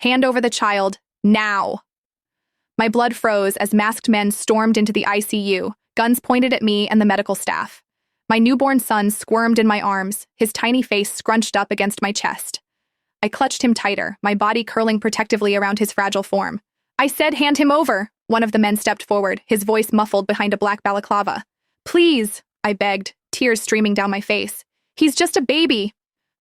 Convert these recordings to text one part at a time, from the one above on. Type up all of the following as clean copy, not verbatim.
Hand over the child, now. My blood froze as masked men stormed into the ICU, guns pointed at me and the medical staff. My newborn son squirmed in my arms, his tiny face scrunched up against my chest. I clutched him tighter, my body curling protectively around his fragile form. I said, hand him over. One of the men stepped forward, his voice muffled behind a black balaclava. Please, I begged, tears streaming down my face. He's just a baby.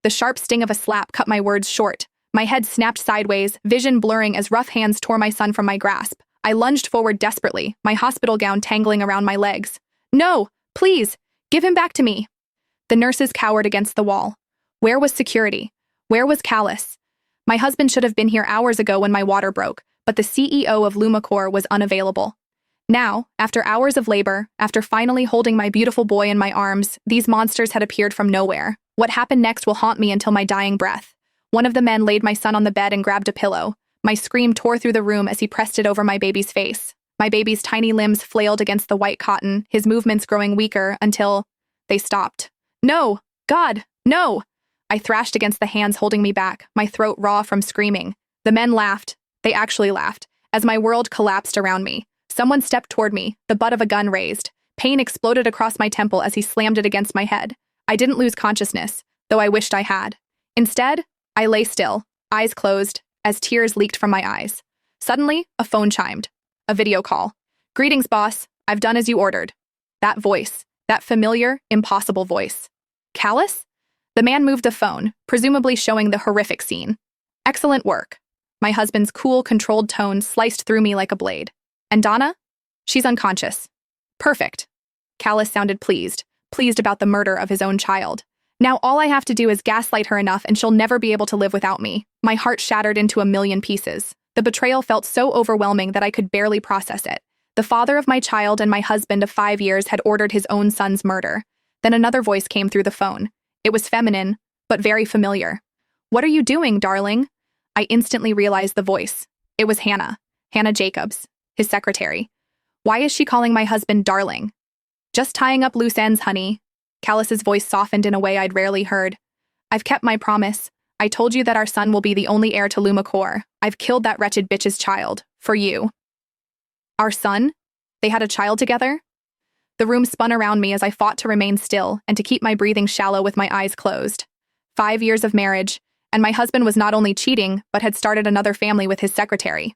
The sharp sting of a slap cut my words short. My head snapped sideways, vision blurring as rough hands tore my son from my grasp. I lunged forward desperately, my hospital gown tangling around my legs. No, please, give him back to me. The nurses cowered against the wall. Where was security? Where was Callus? My husband should have been here hours ago when my water broke, but the CEO of Lumicore was unavailable. Now, after hours of labor, after finally holding my beautiful boy in my arms, these monsters had appeared from nowhere. What happened next will haunt me until my dying breath. One of the men laid my son on the bed and grabbed a pillow. My scream tore through the room as he pressed it over my baby's face. My baby's tiny limbs flailed against the white cotton, his movements growing weaker until they stopped. No! God, no! I thrashed against the hands holding me back, my throat raw from screaming. The men laughed. They actually laughed, as my world collapsed around me. Someone stepped toward me, the butt of a gun raised. Pain exploded across my temple as he slammed it against my head. I didn't lose consciousness, though I wished I had. Instead, I lay still, eyes closed, as tears leaked from my eyes. Suddenly, a phone chimed. A video call. Greetings, boss. I've done as you ordered. That voice, that familiar, impossible voice. Callus? The man moved the phone, presumably showing the horrific scene. Excellent work. My husband's cool, controlled tone sliced through me like a blade. And Donna? She's unconscious. Perfect. Callus sounded pleased about the murder of his own child. Now all I have to do is gaslight her enough and she'll never be able to live without me. My heart shattered into a million pieces. The betrayal felt so overwhelming that I could barely process it. The father of my child and my husband of 5 years had ordered his own son's murder. Then another voice came through the phone. It was feminine, but very familiar. What are you doing, darling? I instantly realized the voice. It was Hannah Jacobs, his secretary. Why is she calling my husband darling? Just tying up loose ends, honey. Callus's voice softened in a way I'd rarely heard. I've kept my promise. I told you that our son will be the only heir to Lumicore. I've killed that wretched bitch's child. For you. Our son? They had a child together? The room spun around me as I fought to remain still and to keep my breathing shallow with my eyes closed. 5 years of marriage, and my husband was not only cheating, but had started another family with his secretary.